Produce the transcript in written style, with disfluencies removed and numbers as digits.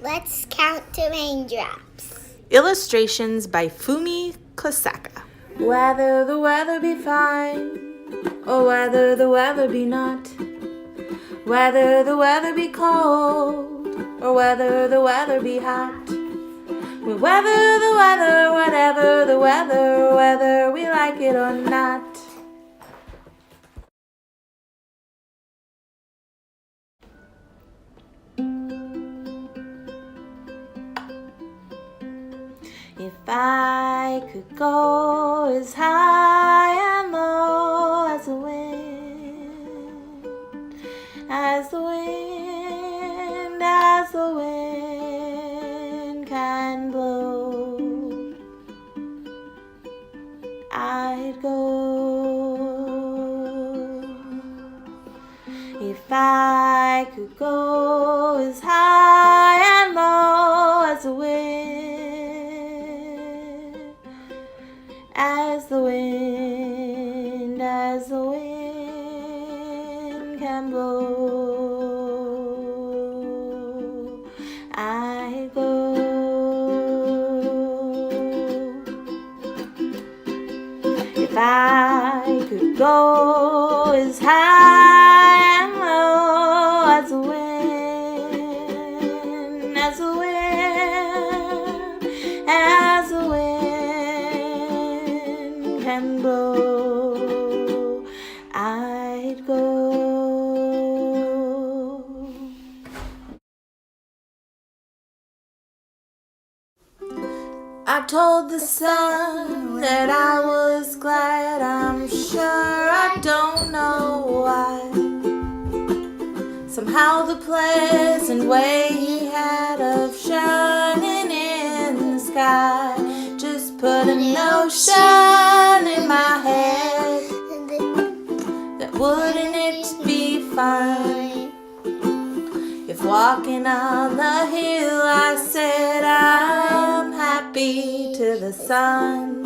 Let's count to raindrops. Illustrations by Fumi, Kosacka. Whether the weather be fine, or whether the weather be not, whether the weather be cold, or whether the weather be hot, we'll weather the weather, whatever the weather, whether we like it or not. If I could go as high and low as the wind, as the wind, as the wind can blow, I'd go. If I could go as high and low as the wind, as the wind can blow, I go. If I could go as high and low as the wind, as the wind, as the wind can blow, I'd go. I told the sun that I was glad, I'm sure, I don't know why. Somehow the pleasant way he had of shining in the sky just put a notion in my head that wouldn't it be fine if walking on the hill I said I'm happy till the sun